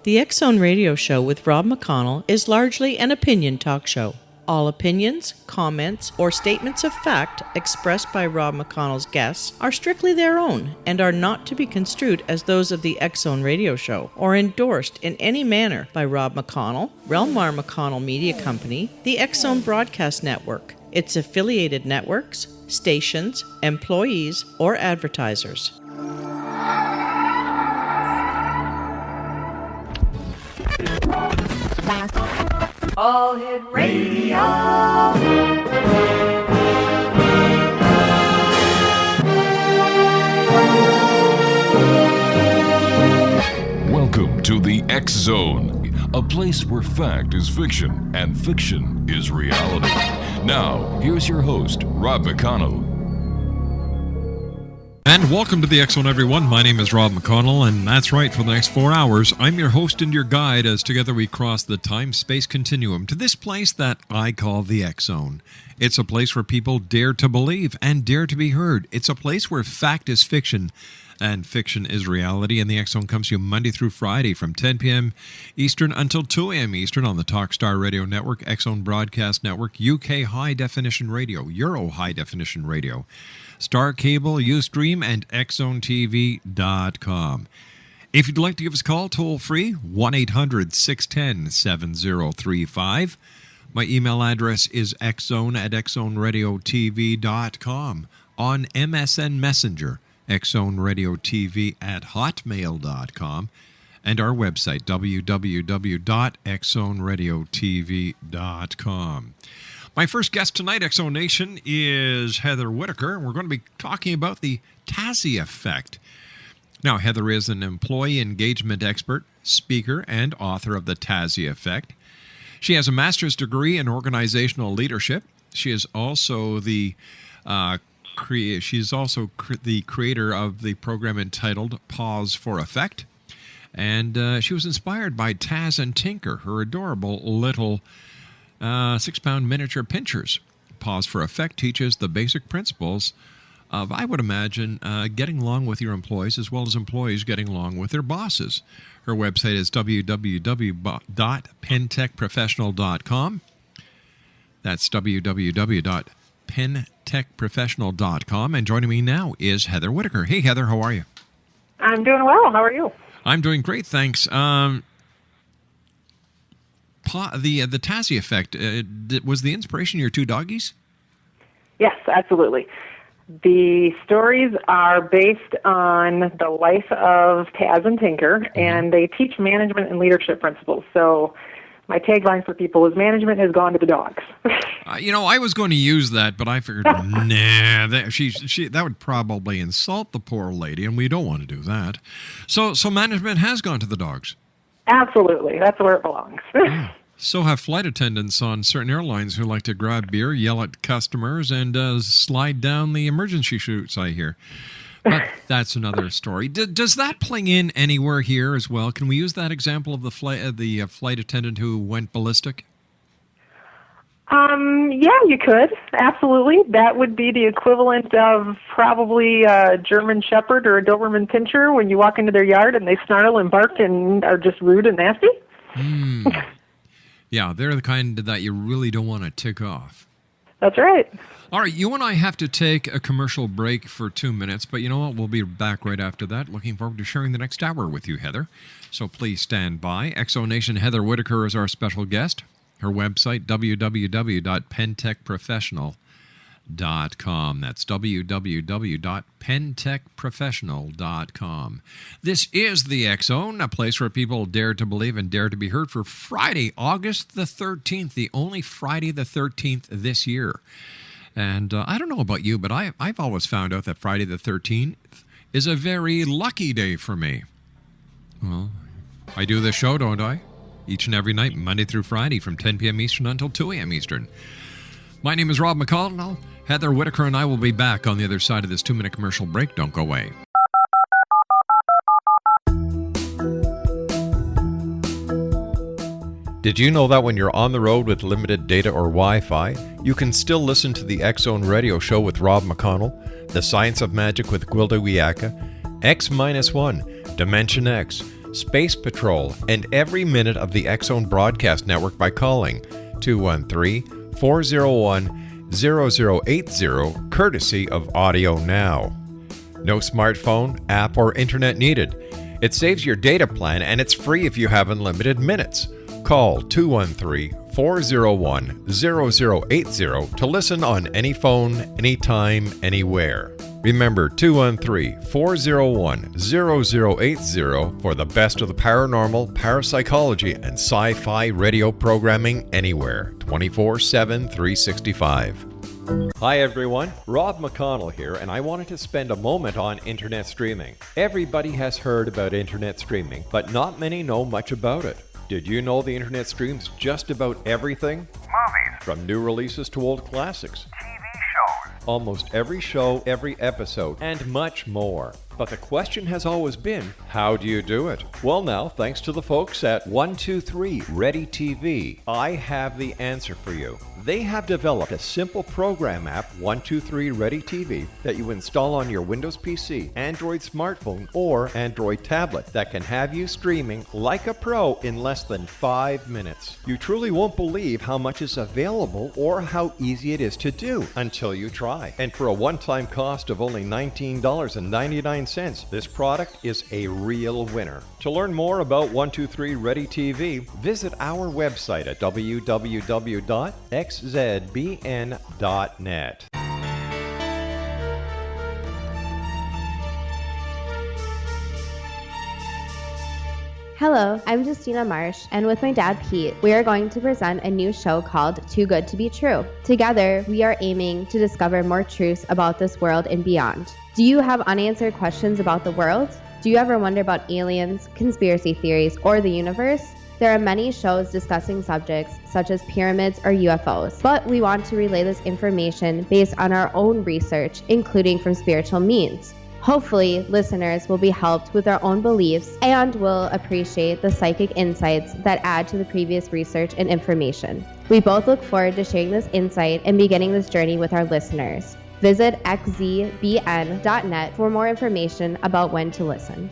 The X-Zone Radio Show with Rob McConnell is largely an opinion talk show. All opinions, comments, or statements of fact expressed by Rob McConnell's guests are strictly their own and are not to be construed as those of the X-Zone Radio Show or endorsed in any manner by Rob McConnell, Relmar McConnell Media Company, the X-Zone Broadcast Network, its affiliated networks, stations, employees, or advertisers. All Hit Radio. Welcome to the X-Zone, a place where fact is fiction and fiction is reality. Now, here's your host, Rob McConnell. And welcome to the X-Zone, everyone. My name is Rob McConnell, and that's right, for the next 4 hours, I'm your host and your guide as together we cross the time-space continuum to this place that I call the X-Zone. It's a place where people dare to believe and dare to be heard. It's a place where fact is fiction and fiction is reality, and the X-Zone comes to you Monday through Friday from 10 p.m. Eastern until 2 a.m. Eastern on the Talkstar Radio Network, X-Zone Broadcast Network, UK High Definition Radio, Euro High Definition Radio, Star Cable, Ustream, and XZoneTV.com. If you'd like to give us a call, toll free, 1-800-610-7035. My email address is xzone@xzoneradiotv.com. On MSN Messenger, xzoneradiotv@hotmail.com. And our website, www.xzoneradiotv.com. My first guest tonight, X-Zone Nation, is Heather Whittaker, and we're going to be talking about the Tazie effect. Now, Heather is an employee engagement expert, speaker, and author of the Tazie effect. She has a master's degree in organizational leadership. She is also the creator of the program entitled Pause for Effect. And she was inspired by Taz and Tinker, her adorable little 6-pound miniature pinchers. Pause for Effect teaches the basic principles of, I would imagine, getting along with your employees as well as employees getting along with their bosses. Her website is www.pentechprofessional.com. That's www.pentechprofessional.com. And joining me now is Heather Whittaker. Hey, Heather, how are you? I'm doing well. How are you? I'm doing great, thanks. The Tazie effect, was the inspiration your two doggies? Yes, absolutely. The stories are based on the life of Taz and Tinker, and they teach management and leadership principles. So my tagline for people is management has gone to the dogs. I was going to use that, but I figured, that would probably insult the poor lady, and we don't want to do that. So management has gone to the dogs. Absolutely. That's where it belongs. Yeah. So have flight attendants on certain airlines who like to grab beer, yell at customers, and slide down the emergency chutes, I hear. But that's another story. Does that play in anywhere here as well? Can we use that example of the flight attendant who went ballistic? Yeah, you could. Absolutely. That would be the equivalent of probably a German Shepherd or a Doberman Pinscher when you walk into their yard and they snarl and bark and are just rude and nasty. Yeah, they're the kind that you really don't want to tick off. That's right. All right, you and I have to take a commercial break for 2 minutes, but you know what? We'll be back right after that. Looking forward to sharing the next hour with you, Heather. So please stand by. X-Zone Nation, Heather Whittaker is our special guest. Her website, www.pentechprofessional.com. That's www.pentechprofessional.com. This is the X-Zone, a place where people dare to believe and dare to be heard, for Friday, August the 13th, the only Friday the 13th this year. And I don't know about you, but I've always found out that Friday the 13th is a very lucky day for me. Well, I do this show, don't I? Each and every night, Monday through Friday, from 10 p.m. Eastern until 2 a.m. Eastern. My name is Rob McConnell. Heather Whittaker and I will be back on the other side of this 2-minute commercial break. Don't go away. Did you know that when you're on the road with limited data or Wi-Fi, you can still listen to the X-Zone Radio Show with Rob McConnell, The Science of Magic with Whittaker, X-1, Dimension X, Space Patrol, and every minute of the X-Zone Broadcast Network by calling 213-401-0080, courtesy of Audio Now. No smartphone, app, or internet needed. It saves your data plan, and it's free if you have unlimited minutes. Call 213-401-0080 to listen on any phone, anytime, anywhere. Remember 213-401-0080 for the best of the paranormal, parapsychology, and sci-fi radio programming anywhere, 24/7, 365. Hi everyone, Rob McConnell here, and I wanted to spend a moment on internet streaming. Everybody has heard about internet streaming, but not many know much about it. Did you know the internet streams just about everything? Movies, From new releases to old classics. TV shows, Almost every show, every episode, and much more. But the question has always been, how do you do it? Well now, thanks to the folks at 123 Ready TV, I have the answer for you. They have developed a simple program app, 123 Ready TV, that you install on your Windows PC, Android smartphone, or Android tablet that can have you streaming like a pro in less than 5 minutes. You truly won't believe how much is available or how easy it is to do until you try. And for a one-time cost of only $19.99, this product is a real winner. To learn more about 123 Ready TV, visit our website at www.xzbn.net. Hello, I'm Justina Marsh, and with my dad Pete, we are going to present a new show called Too Good to Be True. Together, we are aiming to discover more truths about this world and beyond. Do you have unanswered questions about the world? Do you ever wonder about aliens, conspiracy theories, or the universe? There are many shows discussing subjects such as pyramids or UFOs, but we want to relay this information based on our own research, including from spiritual means. Hopefully, listeners will be helped with their own beliefs and will appreciate the psychic insights that add to the previous research and information. We both look forward to sharing this insight and beginning this journey with our listeners. Visit xzbn.net for more information about when to listen.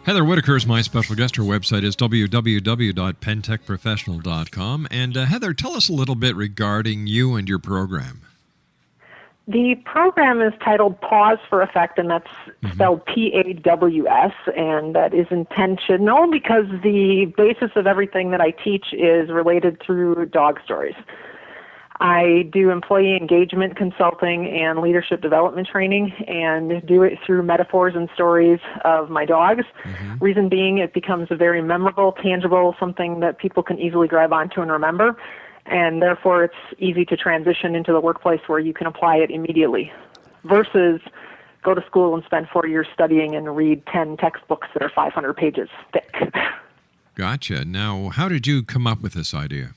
Heather Whittaker is my special guest. Her website is www.pentechprofessional.com. And Heather, tell us a little bit regarding you and your program. The program is titled Pause for Effect, and that's spelled P-A-W-S, and that is intentional because the basis of everything that I teach is related through dog stories. I do employee engagement consulting and leadership development training and do it through metaphors and stories of my dogs. Reason being, it becomes a very memorable, tangible, something that people can easily grab onto and remember. And therefore, it's easy to transition into the workplace where you can apply it immediately versus go to school and spend 4 years studying and read 10 textbooks that are 500 pages thick. Gotcha. Now, how did you come up with this idea?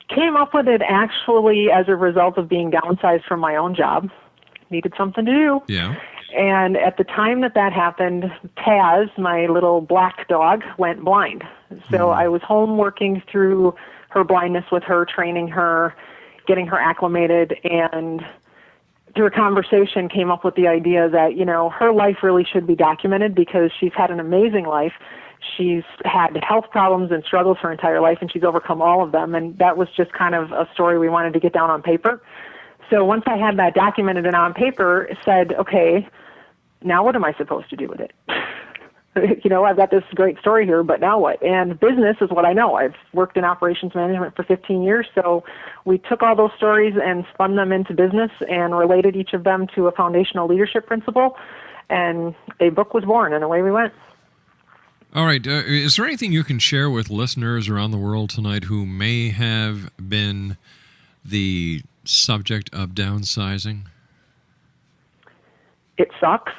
Came up with it actually as a result of being downsized from my own job. Needed something to do. Yeah. And at the time that happened, Taz, my little black dog, went blind. So I was home working through her blindness with her, training her, getting her acclimated, and through a conversation came up with the idea that, you know, her life really should be documented because she's had an amazing life. She's had health problems and struggles her entire life, and she's overcome all of them, and that was just kind of a story we wanted to get down on paper. So once I had that documented and on paper, it said, okay, now what am I supposed to do with it? You know, I've got this great story here, but now what? And business is what I know. I've worked in operations management for 15 years, so we took all those stories and spun them into business and related each of them to a foundational leadership principle, and a book was born, and away we went. All right. Is there anything you can share with listeners around the world tonight who may have been the subject of downsizing? It sucks.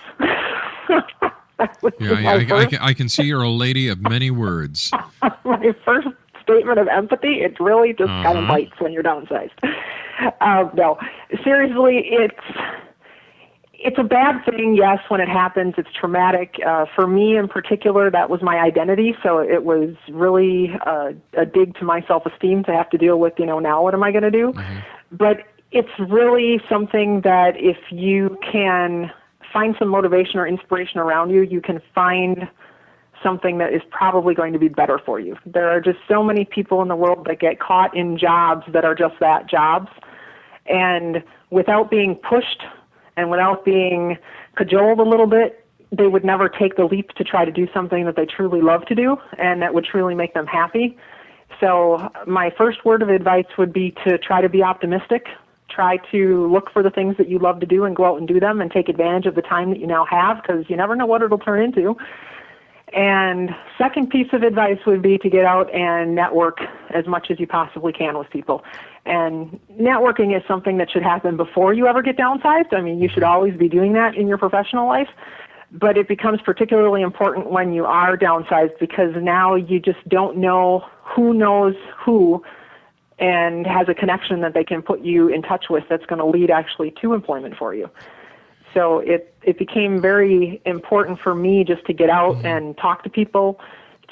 Yeah, I can see you're a lady of many words. My first statement of empathy, it really just kind of bites when you're downsized. No, seriously, It's a bad thing, yes, when it happens. It's traumatic. For me in particular, that was my identity, so it was really a dig to my self-esteem to have to deal with, now what am I going to do? Mm-hmm. But it's really something that if you can find some motivation or inspiration around you, you can find something that is probably going to be better for you. There are just so many people in the world that get caught in jobs that are just that, jobs, and without being pushed and without being cajoled a little bit, they would never take the leap to try to do something that they truly love to do and that would truly make them happy. So my first word of advice would be to try to be optimistic. Try to look for the things that you love to do and go out and do them and take advantage of the time that you now have, because you never know what it'll turn into. And second piece of advice would be to get out and network as much as you possibly can with people. And networking is something that should happen before you ever get downsized. I mean, you should always be doing that in your professional life, but it becomes particularly important when you are downsized, because now you just don't know who knows who and has a connection that they can put you in touch with that's going to lead actually to employment for you. So it became very important for me just to get out and talk to people,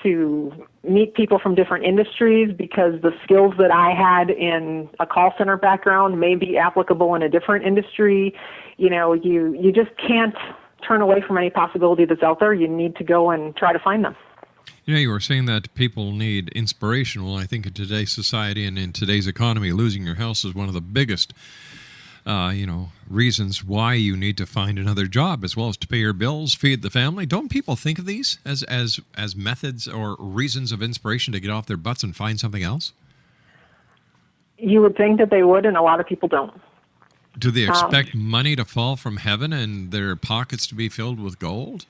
to meet people from different industries, because the skills that I had in a call center background may be applicable in a different industry. You just can't turn away from any possibility that's out there. You need to go and try to find them. You were saying that people need inspiration. Well, I think in today's society and in today's economy, losing your house is one of the biggest reasons why you need to find another job, as well as to pay your bills, feed the family. Don't people think of these as methods or reasons of inspiration to get off their butts and find something else? You would think that they would, and a lot of people don't. Do they expect money to fall from heaven and their pockets to be filled with gold?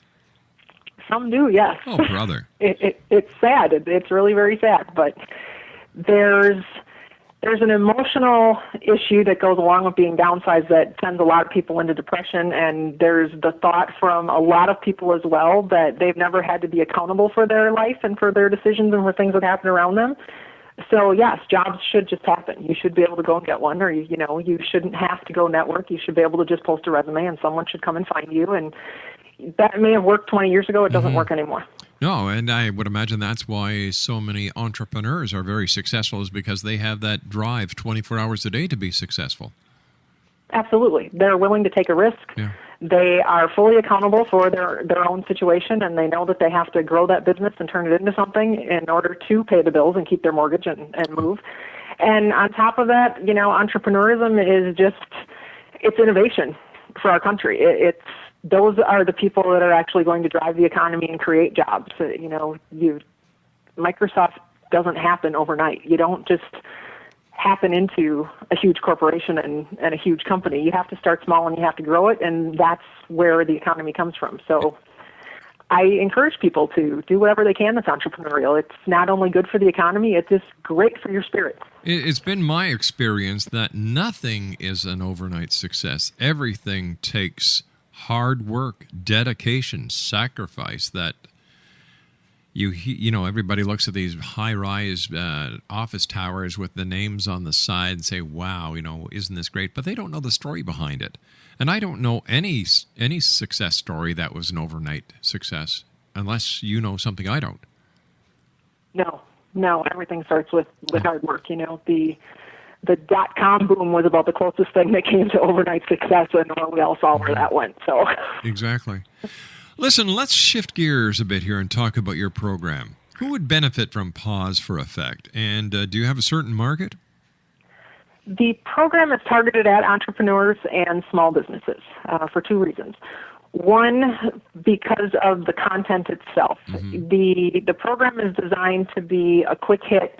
Some do, yes. Oh, brother. It's sad. It's really very sad. But there's an emotional issue that goes along with being downsized that sends a lot of people into depression, and there's the thought from a lot of people as well that they've never had to be accountable for their life and for their decisions and for things that happen around them. So yes, jobs should just happen. You should be able to go and get one, or you shouldn't have to go network. You should be able to just post a resume and someone should come and find you. And that may have worked 20 years ago. It doesn't work anymore. No, and I would imagine that's why so many entrepreneurs are very successful, is because they have that drive 24 hours a day to be successful. Absolutely. They're willing to take a risk. Yeah. They are fully accountable for their own situation, and they know that they have to grow that business and turn it into something in order to pay the bills and keep their mortgage and move. And on top of that, entrepreneurism is it's innovation for our country. Those are the people that are actually going to drive the economy and create jobs. Microsoft doesn't happen overnight. You don't just happen into a huge corporation and a huge company. You have to start small and you have to grow it, and that's where the economy comes from. So I encourage people to do whatever they can that's entrepreneurial. It's not only good for the economy, it's just great for your spirit. It's been my experience that nothing is an overnight success. Everything takes hard work, dedication, sacrifice. That everybody looks at these high-rise office towers with the names on the side and say, wow, isn't this great? But they don't know the story behind it. And I don't know any success story that was an overnight success, unless you know something I don't. No, everything starts with hard work. The dot-com boom was about the closest thing that came to overnight success, and we all saw where that went. So Exactly. Listen, let's shift gears a bit here and talk about your program. Who would benefit from Pause for Effect? And do you have a certain market? The program is targeted at entrepreneurs and small businesses for two reasons. One, because of the content itself. The program is designed to be a quick hit,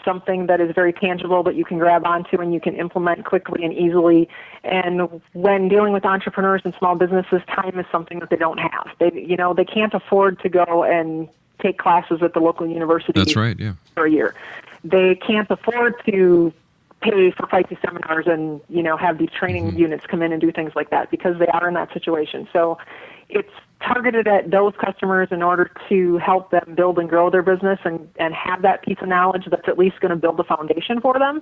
something that is very tangible that you can grab onto and you can implement quickly and easily. And when dealing with entrepreneurs and small businesses, time is something that they don't have. They can't afford to go and take classes at the local university. That's right, yeah. For a year. They can't afford to pay for pricey seminars and, have these training units come in and do things like that because they are in that situation. So it's targeted at those customers in order to help them build and grow their business and have that piece of knowledge that's at least going to build a foundation for them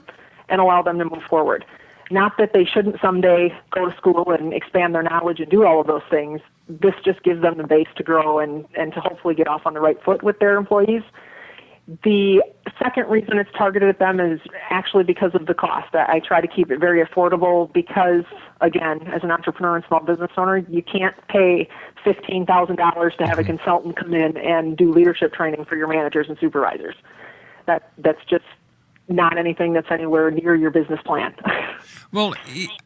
and allow them to move forward. Not that they shouldn't someday go to school and expand their knowledge and do all of those things. This just gives them the base to grow and to hopefully get off on the right foot with their employees. The second reason it's targeted at them is actually because of the cost. I try to keep it very affordable because, again, as an entrepreneur and small business owner, you can't pay $15,000 to have a consultant come in and do leadership training for your managers and supervisors. That's just not anything that's anywhere near your business plan. Well,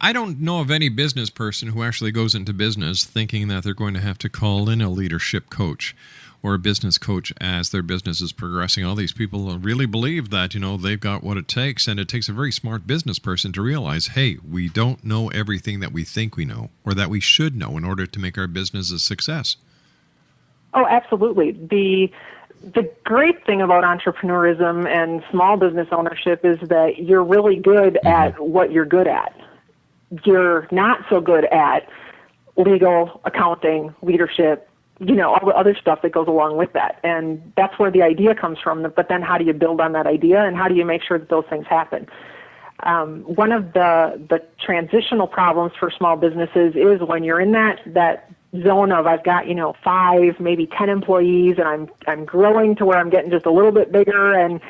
I don't know of any business person who actually goes into business thinking that they're going to have to call in a leadership coach or a business coach as their business is progressing. All these people really believe that, they've got what it takes, and it takes a very smart business person to realize, hey, we don't know everything that we think we know or that we should know in order to make our business a success. Oh, absolutely. The great thing about entrepreneurism and small business ownership is that you're really good at what you're good at. You're not so good at legal, accounting, leadership, all the other stuff that goes along with that. And that's where the idea comes from. But then how do you build on that idea, and how do you make sure that those things happen? One of the transitional problems for small businesses is when you're in that zone of I've got 5, maybe 10 employees, and I'm growing to where I'm getting just a little bit bigger, and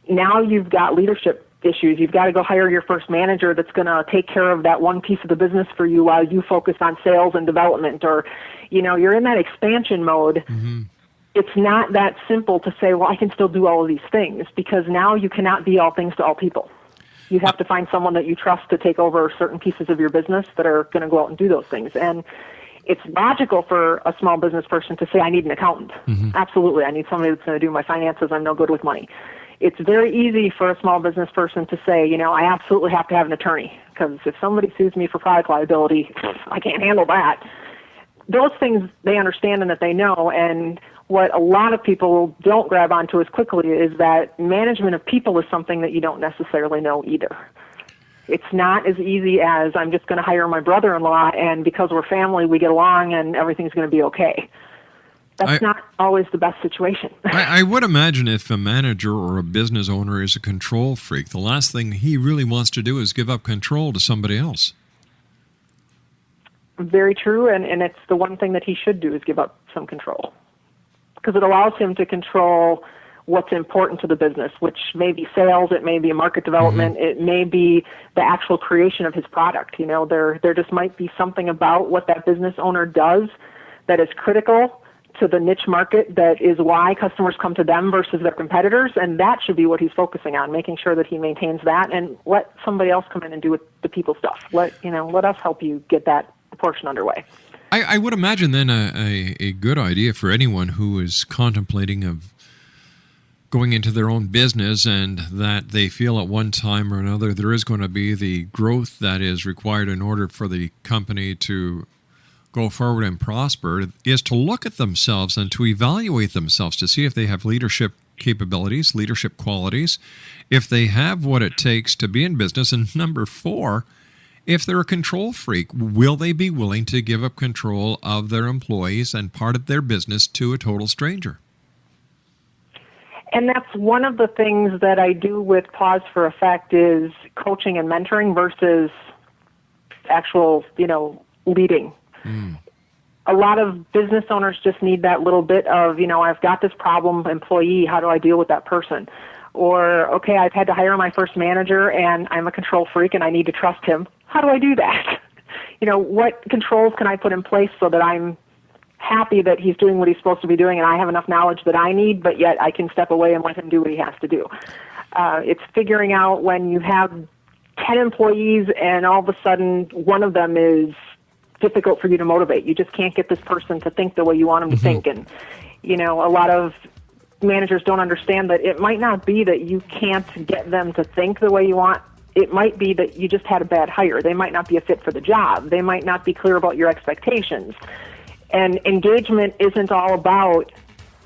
now you've got leadership issues. You've got to go hire your first manager that's going to take care of that one piece of the business for you while you focus on sales and development, or you're in that expansion mode. Mm-hmm. It's not that simple to say, well, I can still do all of these things, because now you cannot be all things to all people. You have to find someone that you trust to take over certain pieces of your business that are going to go out and do those things. And it's logical for a small business person to say, I need an accountant. Mm-hmm. Absolutely. I need somebody that's going to do my finances. I'm no good with money. It's very easy for a small business person to say, I absolutely have to have an attorney, because if somebody sues me for product liability, I can't handle that. Those things they understand and that they know, and what a lot of people don't grab onto as quickly is that management of people is something that you don't necessarily know either. It's not as easy as I'm just going to hire my brother-in-law, and because we're family, we get along and everything's going to be okay. That's not always the best situation. I would imagine if a manager or a business owner is a control freak, the last thing he really wants to do is give up control to somebody else. Very true, and it's the one thing that he should do is give up some control, because it allows him to control what's important to the business, which may be sales, it may be market development, it may be the actual creation of his product. There just might be something about what that business owner does that is critical to the niche market, that is why customers come to them versus their competitors, and that should be what he's focusing on, making sure that he maintains that, and let somebody else come in and do the people stuff. Let us help you get that portion underway. I would imagine then a good idea for anyone who is contemplating of going into their own business, and that they feel at one time or another there is going to be the growth that is required in order for the company to go forward and prosper, is to look at themselves and to evaluate themselves to see if they have leadership capabilities, leadership qualities, if they have what it takes to be in business. And number 4, if they're a control freak, will they be willing to give up control of their employees and part of their business to a total stranger? And that's one of the things that I do with Pause for Effect is coaching and mentoring versus actual, leading. A lot of business owners just need that little bit of, I've got this problem employee, how do I deal with that person? Or, okay, I've had to hire my first manager and I'm a control freak and I need to trust him. How do I do that? What controls can I put in place so that I'm happy that he's doing what he's supposed to be doing and I have enough knowledge that I need, but yet I can step away and let him do what he has to do. It's figuring out when you have 10 employees and all of a sudden one of them is difficult for you to motivate. You just can't get this person to think the way you want them to think. And, a lot of managers don't understand that it might not be that you can't get them to think the way you want. It might be that you just had a bad hire. They might not be a fit for the job. They might not be clear about your expectations. And engagement isn't all about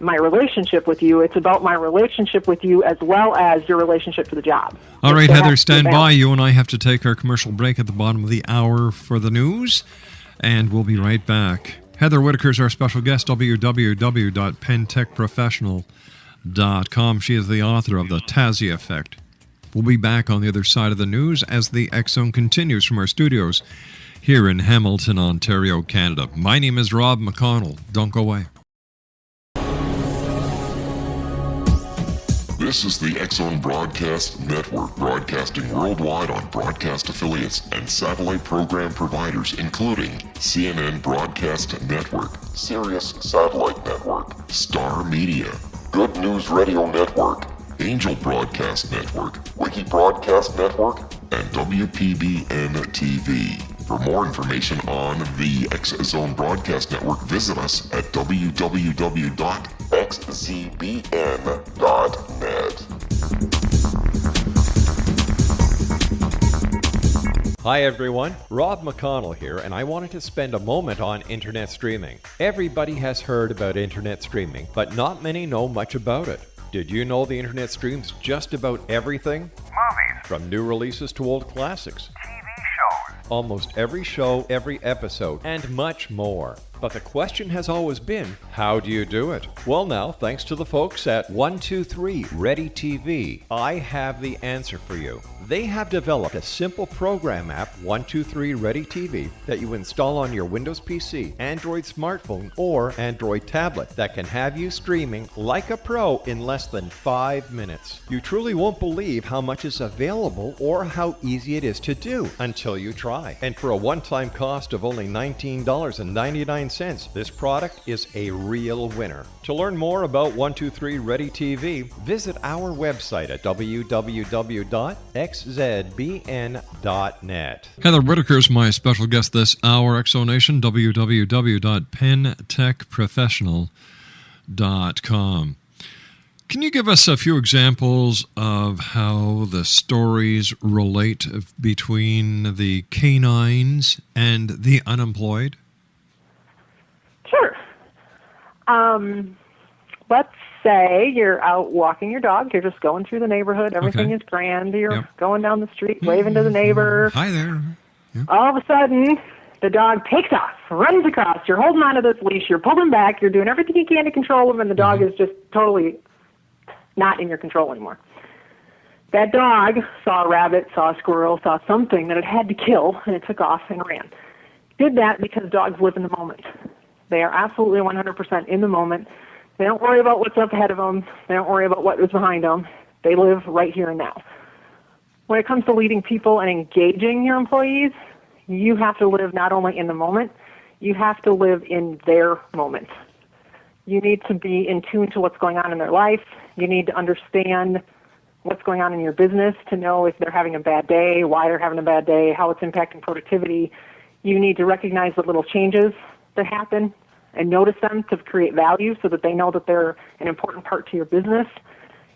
my relationship with you. It's about my relationship with you as well as your relationship to the job. All right, Heather, stand by. You and I have to take our commercial break at the bottom of the hour for the news, and we'll be right back. Heather Whittaker is our special guest, www.pentechprofessional.com. She is the author of The Tazie Effect, We'll be back on the other side of the news as the X Zone continues from our studios here in Hamilton, Ontario, Canada. My name is Rob McConnell. Don't go away. This is the X Zone Broadcast Network, broadcasting worldwide on broadcast affiliates and satellite program providers, including CNN Broadcast Network, Sirius Satellite Network, Star Media, Good News Radio Network, Angel Broadcast Network, Wiki Broadcast Network, and WPBN TV. For more information on the X Zone Broadcast Network, visit us at www.xzbn.net. Hi everyone, Rob McConnell here, and I wanted to spend a moment on internet streaming. Everybody has heard about internet streaming, but not many know much about it. Did you know the internet streams just about everything? Movies, From new releases to old classics. TV shows, Almost every show, every episode, and much more. But the question has always been, how do you do it? Well now, thanks to the folks at 123 Ready TV, I have the answer for you. They have developed a simple program app, 123 Ready TV, that you install on your Windows PC, Android smartphone, or Android tablet that can have you streaming like a pro in less than 5 minutes. You truly won't believe how much is available or how easy it is to do until you try. And for a one-time cost of only $19.99, this product is a real winner. To learn more about 123 Ready TV, visit our website at www.xzbn.net. Heather Whittaker is my special guest this hour. Exonation, www.pentechprofessional.com. Can you give us a few examples of how the stories relate between the canines and the unemployed? Sure. Let's say you're out walking your dog. You're just going through the neighborhood. Everything is grand. You're going down the street, waving to the neighbor. Hi there. Yeah. All of a sudden, the dog takes off, runs across. You're holding onto this leash. You're pulling back. You're doing everything you can to control him, and the dog is just totally not in your control anymore. That dog saw a rabbit, saw a squirrel, saw something that it had to kill, and it took off and ran. Did that because dogs live in the moment. They are absolutely 100% in the moment. They don't worry about what's up ahead of them. They don't worry about what is behind them. They live right here and now. When it comes to leading people and engaging your employees, you have to live not only in the moment, you have to live in their moment. You need to be in tune to what's going on in their life. You need to understand what's going on in your business to know if they're having a bad day, why they're having a bad day, how it's impacting productivity. You need to recognize the little changes that happen and notice them to create value so that they know that they're an important part to your business.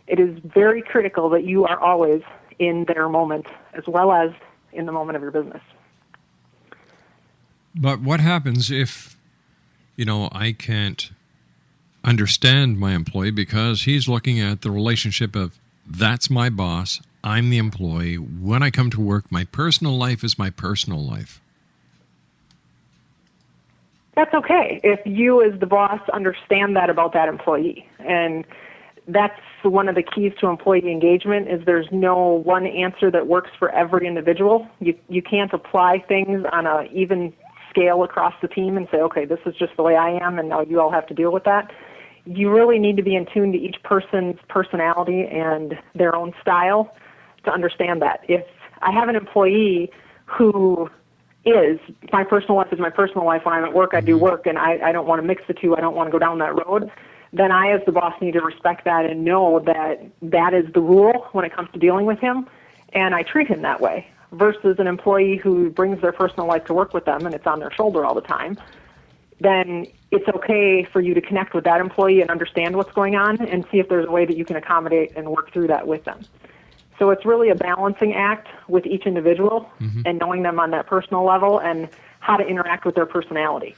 It is very critical that you are always in their moment as well as in the moment of your business. But what happens if, I can't understand my employee because he's looking at the relationship of that's my boss, I'm the employee. When I come to work, my personal life is my personal life. That's okay if you as the boss understand that about that employee. And that's one of the keys to employee engagement is there's no one answer that works for every individual. You can't apply things on an even scale across the team and say, okay, this is just the way I am and now you all have to deal with that. You really need to be in tune to each person's personality and their own style to understand that. If I have an employee who is my personal life is my personal life. When I'm at work, I do work, and I don't want to mix the two. I don't want to go down that road. Then I, as the boss, need to respect that and know that that is the rule when it comes to dealing with him, and I treat him that way versus an employee who brings their personal life to work with them and it's on their shoulder all the time. Then it's okay for you to connect with that employee and understand what's going on and see if there's a way that you can accommodate and work through that with them. So it's really a balancing act with each individual and knowing them on that personal level and how to interact with their personality.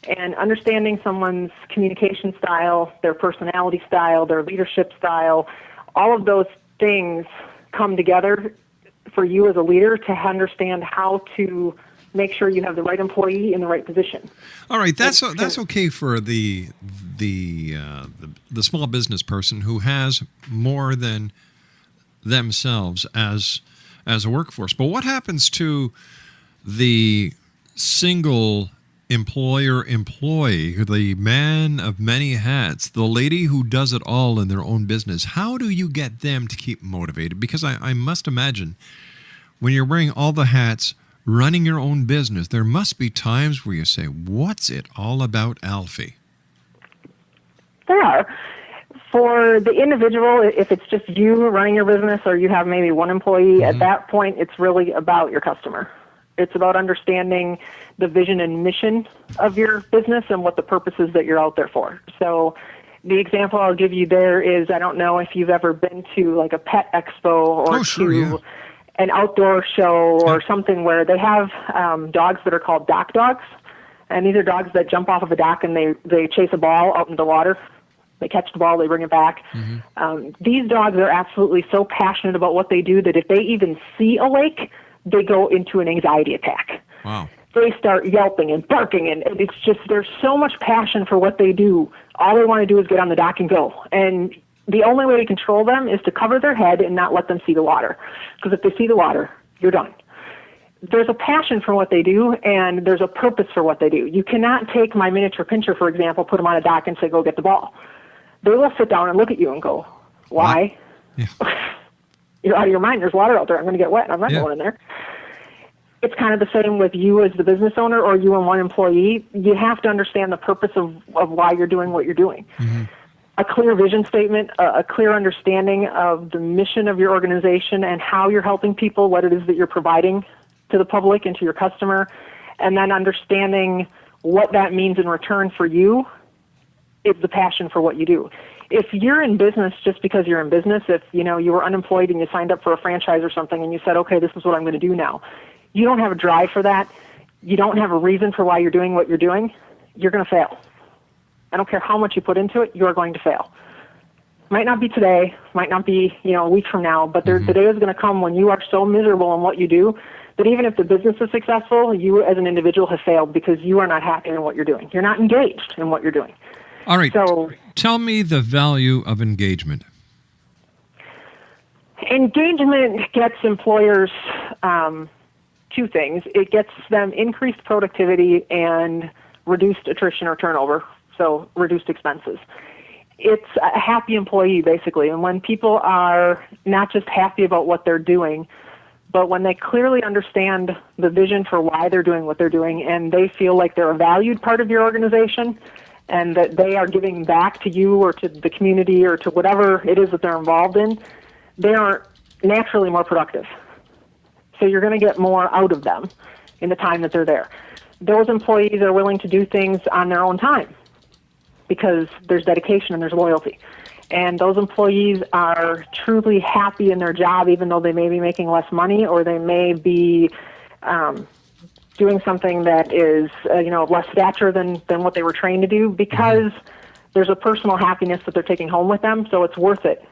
And understanding someone's communication style, their personality style, their leadership style, all of those things come together for you as a leader to understand how to make sure you have the right employee in the right position. All right, that's okay for the small business person who has more than themselves as a workforce. But what happens to the single employer-employee, the man of many hats, the lady who does it all in their own business? How do you get them to keep motivated? Because I must imagine when you're wearing all the hats, running your own business, there must be times where you say, what's it all about, Alfie? There are. For the individual, if it's just you running your business or you have maybe one employee, at that point, it's really about your customer. It's about understanding the vision and mission of your business and what the purpose is that you're out there for. So the example I'll give you there is, I don't know if you've ever been to like a pet expo or an outdoor show or something where they have dogs that are called dock dogs. And these are dogs that jump off of a dock and they chase a ball out into the water. They catch the ball, they bring it back. These dogs are absolutely so passionate about what they do that if they even see a lake, they go into an anxiety attack. Wow. They start yelping and barking, and it's just, there's so much passion for what they do. All they want to do is get on the dock and go. And the only way to control them is to cover their head and not let them see the water. Because if they see the water, you're done. There's a passion for what they do, and there's a purpose for what they do. You cannot take my miniature pincher, for example, put them on a dock and say, go get the ball. They will sit down and look at you and go, why? Yeah. You're out of your mind. There's water out there. I'm going to get wet. I'm not going in there. It's kind of the same with you as the business owner or you and one employee. You have to understand the purpose of why you're doing what you're doing. A clear vision statement, a clear understanding of the mission of your organization and how you're helping people, what it is that you're providing to the public and to your customer, and then understanding what that means in return for you is the passion for what you do. If you're in business just because you're in business, if you were unemployed and you signed up for a franchise or something and you said, okay, this is what I'm going to do now, you don't have a drive for that, you don't have a reason for why you're doing what you're doing, you're going to fail. I don't care how much you put into it, you're going to fail. Might not be today, might not be a week from now, but the day is going to come when you are so miserable in what you do that even if the business is successful, you as an individual have failed because you are not happy in what you're doing. You're not engaged in what you're doing. All right. So, tell me the value of engagement. Engagement gets employers two things. It gets them increased productivity and reduced attrition or turnover, so reduced expenses. It's a happy employee, basically. And when people are not just happy about what they're doing, but when they clearly understand the vision for why they're doing what they're doing and they feel like they're a valued part of your organization, and that they are giving back to you or to the community or to whatever it is that they're involved in, they are naturally more productive. So you're going to get more out of them in the time that they're there. Those employees are willing to do things on their own time because there's dedication and there's loyalty. And those employees are truly happy in their job even though they may be making less money or they may be doing something that is, less stature than what they were trained to do because there's a personal happiness that they're taking home with them, so it's worth it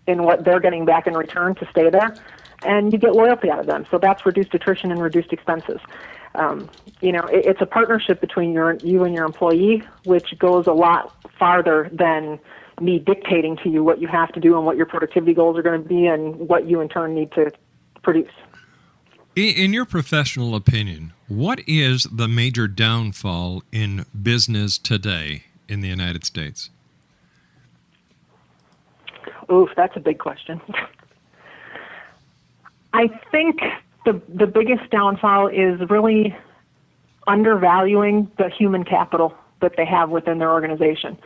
in what they're getting back in return to stay there, and you get loyalty out of them. So that's reduced attrition and reduced expenses. It's a partnership between you and your employee, which goes a lot farther than me dictating to you what you have to do and what your productivity goals are going to be and what you in turn need to produce. In your professional opinion, what is the major downfall in business today in the United States? Oof, that's a big question. I think the biggest downfall is really undervaluing the human capital that they have within their organization.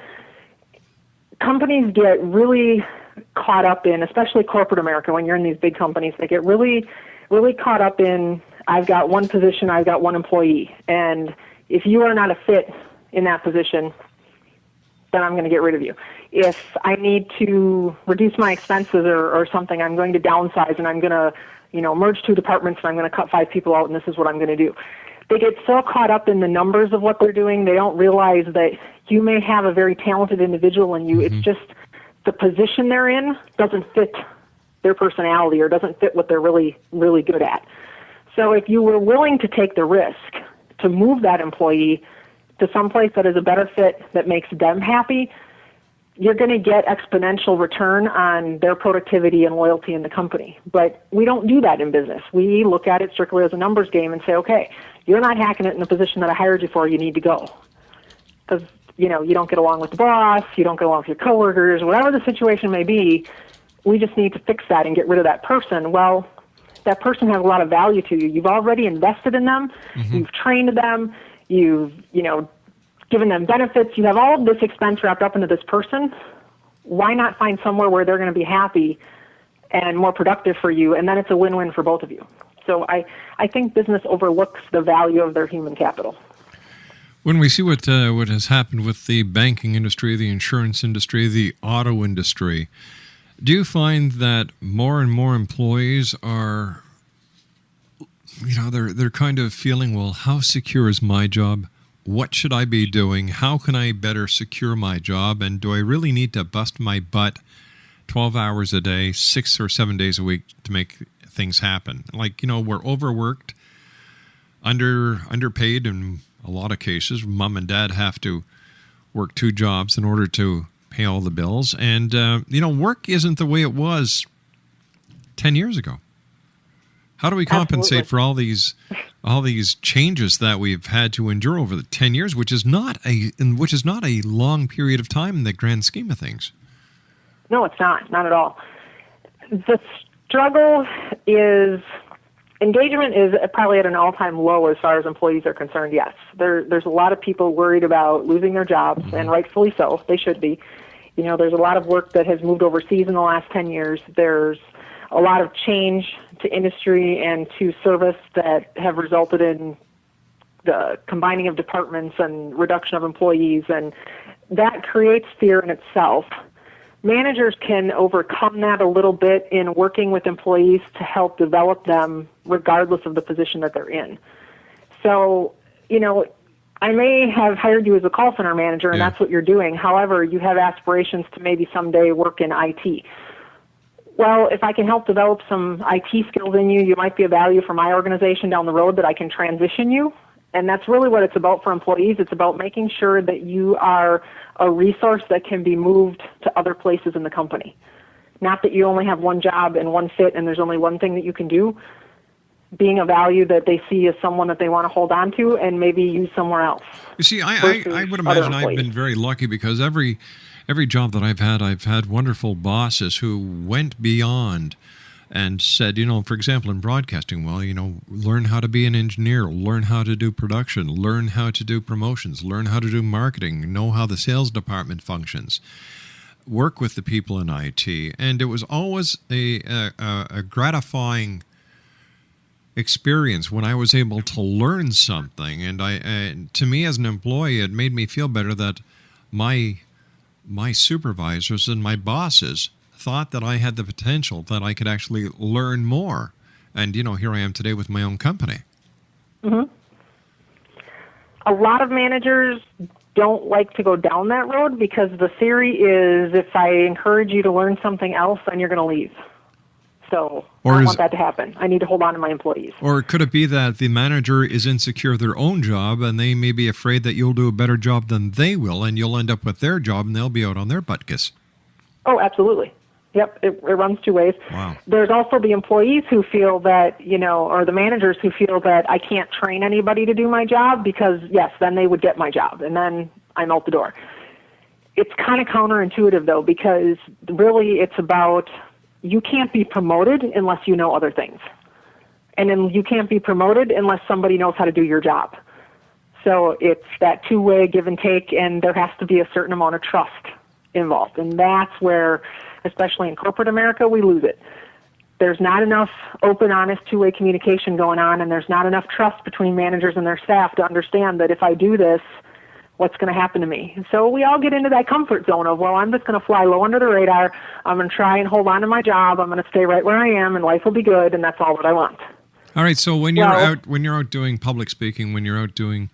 Companies get really caught up in, especially corporate America, when you're in these big companies, they get really caught up in, I've got one position, I've got one employee. And if you are not a fit in that position, then I'm going to get rid of you. If I need to reduce my expenses or something, I'm going to downsize and I'm going to, merge two departments and I'm going to cut 5 people out and this is what I'm going to do. They get so caught up in the numbers of what they're doing, they don't realize that you may have a very talented individual in you. It's just the position they're in doesn't fit their personality or doesn't fit what they're really, really good at. So if you were willing to take the risk to move that employee to someplace that is a better fit that makes them happy, you're going to get exponential return on their productivity and loyalty in the company. But we don't do that in business. We look at it strictly as a numbers game and say, okay, you're not hacking it in the position that I hired you for, you need to go. Because, you don't get along with the boss, you don't get along with your coworkers, whatever the situation may be, we just need to fix that and get rid of that person. Well, that person has a lot of value to you. You've already invested in them, you've trained them, you've, given them benefits, you have all of this expense wrapped up into this person. Why not find somewhere where they're going to be happy and more productive for you, and then it's a win-win for both of you. So I think business overlooks the value of their human capital. When we see what has happened with the banking industry, the insurance industry, the auto industry, do you find that more and more employees are, they're kind of feeling, well, how secure is my job? What should I be doing? How can I better secure my job? And do I really need to bust my butt 12 hours a day, 6 or 7 days a week to make things happen? We're overworked, underpaid in a lot of cases. Mom and dad have to work 2 jobs in order to pay all the bills. And, work isn't the way it was 10 years ago. How do we compensate for all these changes that we've had to endure over the 10 years, which is not a long period of time in the grand scheme of things? No, it's not at all. The struggle is engagement is probably at an all-time low as far as employees are concerned. Yes, there's a lot of people worried about losing their jobs, and rightfully so. They should be. There's a lot of work that has moved overseas in the last 10 years. There's a lot of change to industry and to service that have resulted in the combining of departments and reduction of employees, and that creates fear in itself. Managers can overcome that a little bit in working with employees to help develop them regardless of the position that they're in. So, I may have hired you as a call center manager, and that's what you're doing. However, you have aspirations to maybe someday work in IT. Well, if I can help develop some IT skills in you, you might be of value for my organization down the road that I can transition you. And that's really what it's about for employees. It's about making sure that you are a resource that can be moved to other places in the company. Not that you only have one job and one fit and there's only one thing that you can do. Being a value that they see as someone that they want to hold on to and maybe use somewhere else. You see, I would imagine I've been very lucky because every job that I've had wonderful bosses who went beyond and said, for example, in broadcasting, learn how to be an engineer, learn how to do production, learn how to do promotions, learn how to do marketing, know how the sales department functions, work with the people in IT. And it was always a gratifying experience when I was able to learn something. And to me as an employee, it made me feel better that my supervisors and my bosses thought that I had the potential that I could actually learn more. And, here I am today with my own company. Mm-hmm. A lot of managers don't like to go down that road because the theory is if I encourage you to learn something else, then you're going to leave. So I don't want that to happen. I need to hold on to my employees. Or could it be that the manager is insecure of their own job and they may be afraid that you'll do a better job than they will and you'll end up with their job and they'll be out on their butkus? Oh, absolutely. Yep, it runs 2 ways. Wow. There's also the employees who feel that, or the managers who feel that I can't train anybody to do my job because, yes, then they would get my job and then I'm out the door. It's kind of counterintuitive, though, because really it's about you can't be promoted unless you know other things. And then you can't be promoted unless somebody knows how to do your job. So it's that 2-way give and take, and there has to be a certain amount of trust involved. And that's where, especially in corporate America, we lose it. There's not enough open, honest, 2-way communication going on, and there's not enough trust between managers and their staff to understand that if I do this, what's going to happen to me? So we all get into that comfort zone of, well, I'm just going to fly low under the radar. I'm going to try and hold on to my job. I'm going to stay right where I am, and life will be good, and that's all that I want. All right. So when you're out doing public speaking, when you're out doing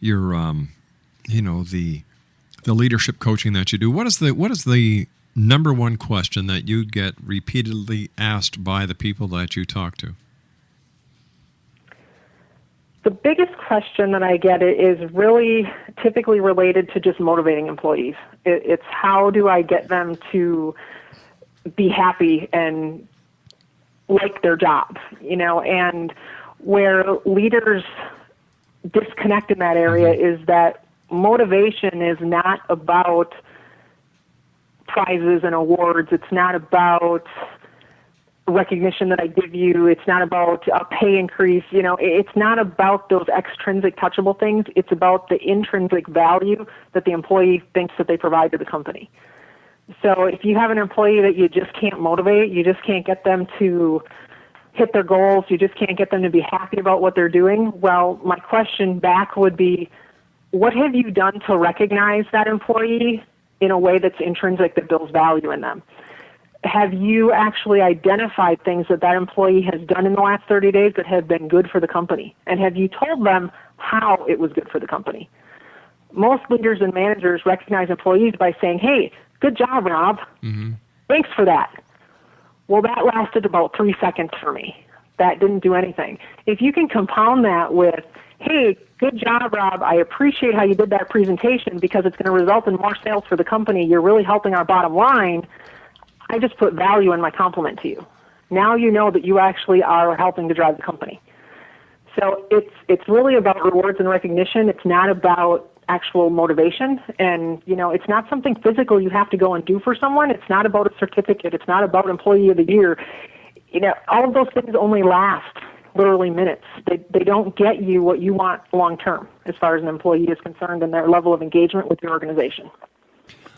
your, the leadership coaching that you do, what is the number one question that you get repeatedly asked by the people that you talk to? The biggest question that I get is really typically related to just motivating employees. It's how do I get them to be happy and like their job, and where leaders disconnect in that area is that motivation is not about prizes and awards. It's not about recognition that I give you. It's not about a pay increase. It's not about those extrinsic touchable things. It's about the intrinsic value that the employee thinks that they provide to the company. So if you have an employee that you just can't motivate, you just can't get them to hit their goals, you just can't get them to be happy about what they're doing, well, my question back would be, what have you done to recognize that employee in a way that's intrinsic, that builds value in them? Have you actually identified things that employee has done in the last 30 days that have been good for the company? And have you told them how it was good for the company? Most leaders and managers recognize employees by saying, hey, good job, Rob. Mm-hmm. Thanks for that. Well, that lasted about 3 seconds for me. That didn't do anything. If you can compound that with, hey, good job, Rob. I appreciate how you did that presentation because it's going to result in more sales for the company. You're really helping our bottom line. I just put value in my compliment to you. Now you know that you actually are helping to drive the company. So it's really about rewards and recognition. It's not about actual motivation. And, it's not something physical you have to go and do for someone. It's not about a certificate. It's not about Employee of the Year. All of those things only last literally minutes. They don't get you what you want long term as far as an employee is concerned and their level of engagement with your organization.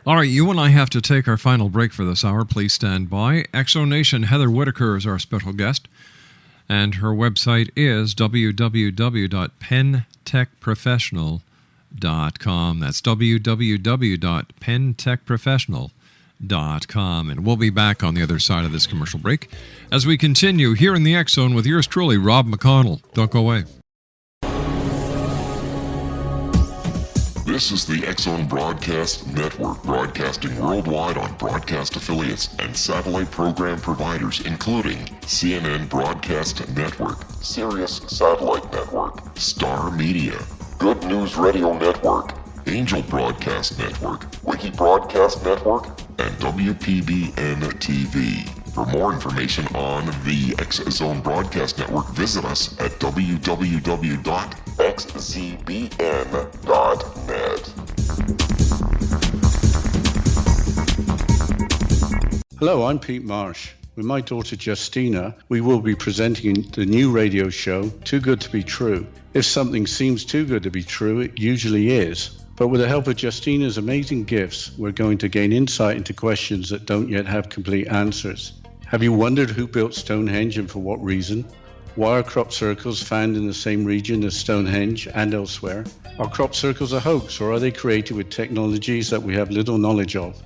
All right, you and I have to take our final break for this hour. Please stand by. Exonation Heather Whittaker is our special guest, and her website is www.pentechprofessional.com. That's www.pentechprofessional.com. And we'll be back on the other side of this commercial break as we continue here in the X Zone with yours truly, Rob McConnell. Don't go away. This is the X Zone Broadcast Network, broadcasting worldwide on broadcast affiliates and satellite program providers, including CNN Broadcast Network, Sirius Satellite Network, Star Media, Good News Radio Network, Angel Broadcast Network, Wiki Broadcast Network, and WPBN TV. For more information on the X Zone Broadcast Network, visit us at www.xzbn.net. Hello, I'm Pete Marsh. With my daughter Justina, we will be presenting the new radio show, Too Good to Be True. If something seems too good to be true, it usually is. But with the help of Justina's amazing gifts, we're going to gain insight into questions that don't yet have complete answers. Have you wondered who built Stonehenge and for what reason? Why are crop circles found in the same region as Stonehenge and elsewhere? Are crop circles a hoax, or are they created with technologies that we have little knowledge of?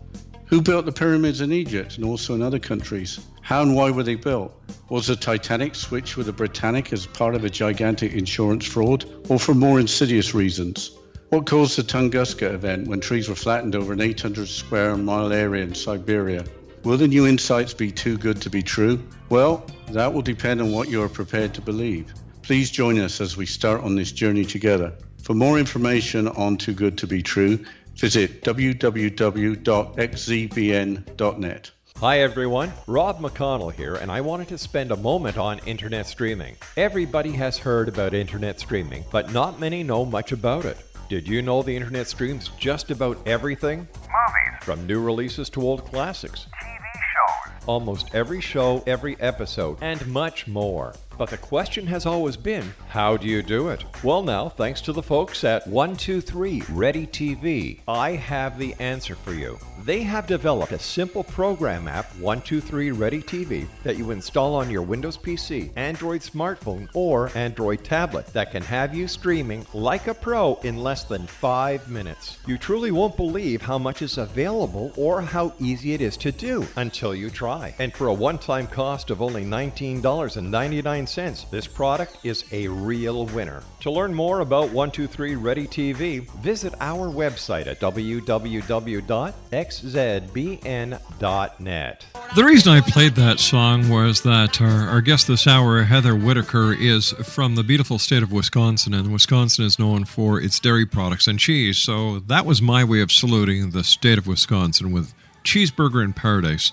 Who built the pyramids in Egypt and also in other countries? How and why were they built? Was the Titanic switched with the Britannic as part of a gigantic insurance fraud, or for more insidious reasons? What caused the Tunguska event when trees were flattened over an 800 square mile area in Siberia? Will the new insights be too good to be true? Well, that will depend on what you are prepared to believe. Please join us as we start on this journey together. For more information on Too Good to Be True, visit www.xzbn.net. Hi everyone, Rob McConnell here, and I wanted to spend a moment on internet streaming. Everybody has heard about internet streaming, but not many know much about it. Did you know the internet streams just about everything? Movies. From new releases to old classics. TV shows. Almost every show, every episode, and much more. But the question has always been, how do you do it? Well now, thanks to the folks at 123 Ready TV, I have the answer for you. They have developed a simple program app, 123 Ready TV, that you install on your Windows PC, Android smartphone, or Android tablet that can have you streaming like a pro in less than 5 minutes. You truly won't believe how much is available or how easy it is to do until you try. And for a one-time cost of only $19.99, cents. This product is a real winner. To learn more about 123 Ready TV, visit our website at www.xzbn.net. The reason I played that song was that our guest this hour, Heather Whittaker, is from the beautiful state of Wisconsin, and Wisconsin is known for its dairy products and cheese. So that was my way of saluting the state of Wisconsin with Cheeseburger in Paradise.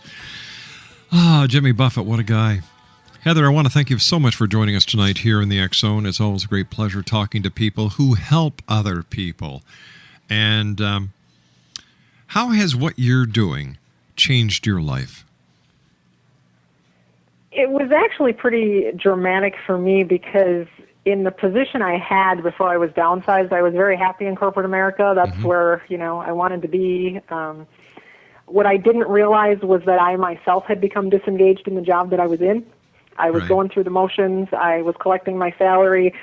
Jimmy Buffett, what a guy. Heather, I want to thank you so much for joining us tonight here in the X Zone. It's always a great pleasure talking to people who help other people. And how has what you're doing changed your life? It was actually pretty dramatic for me because in the position I had before I was downsized, I was very happy in corporate America. That's where, I wanted to be. What I didn't realize was that I myself had become disengaged in the job that I was in. I was going through the motions. I was collecting my salary.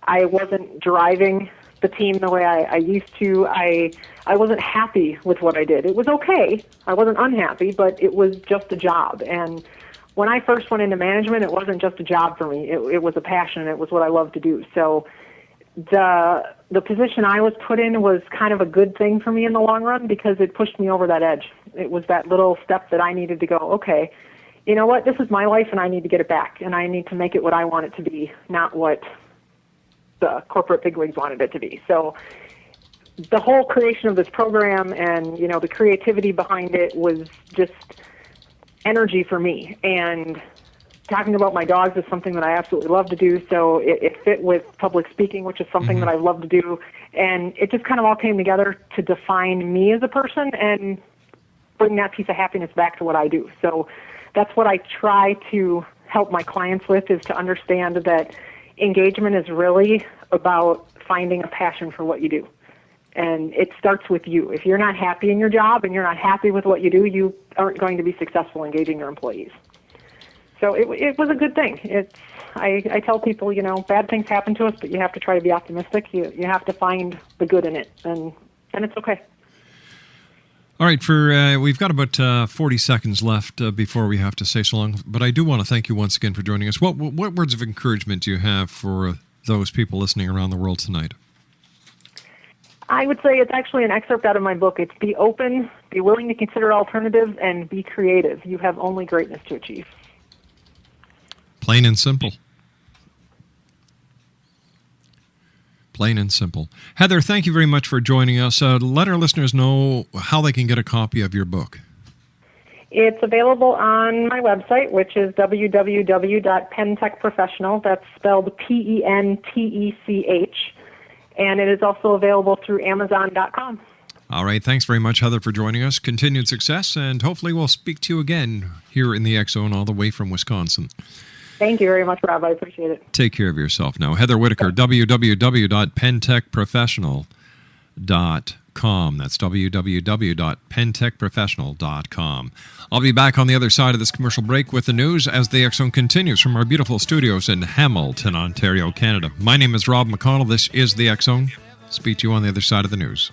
I wasn't driving the team the way I used to. I wasn't happy with what I did. It was okay. I wasn't unhappy, but it was just a job. And when I first went into management, it wasn't just a job for me. It was a passion. It was what I loved to do. So the position I was put in was kind of a good thing for me in the long run because it pushed me over that edge. It was that little step that I needed to go, okay, you know what, this is my life and I need to get it back and I need to make it what I want it to be, not what the corporate bigwigs wanted it to be. So the whole creation of this program and, the creativity behind it was just energy for me. And talking about my dogs is something that I absolutely love to do, so it fit with public speaking, which is something that I love to do, and it just kind of all came together to define me as a person and bring that piece of happiness back to what I do. So that's what I try to help my clients with, is to understand that engagement is really about finding a passion for what you do. And it starts with you. If you're not happy in your job and you're not happy with what you do, you aren't going to be successful engaging your employees. So it was a good thing. I tell people, bad things happen to us, but you have to try to be optimistic. You have to find the good in it, and it's okay. All right, we've got about 40 seconds left before we have to say so long, but I do want to thank you once again for joining us. What words of encouragement do you have for those people listening around the world tonight? I would say it's actually an excerpt out of my book. It's be open, be willing to consider alternatives, and be creative. You have only greatness to achieve. Plain and simple. Plain and simple. Heather, thank you very much for joining us. Let our listeners know how they can get a copy of your book. It's available on my website, which is www.pentechprofessional. That's spelled Pentech. And it is also available through Amazon.com. All right. Thanks very much, Heather, for joining us. Continued success, and hopefully we'll speak to you again here in the X Zone all the way from Wisconsin. Thank you very much, Rob. I appreciate it. Take care of yourself now. Heather Whittaker, www.pentechprofessional.com. That's www.pentechprofessional.com. I'll be back on the other side of this commercial break with the news as the X Zone continues from our beautiful studios in Hamilton, Ontario, Canada. My name is Rob McConnell. This is the X Zone. Speak to you on the other side of the news.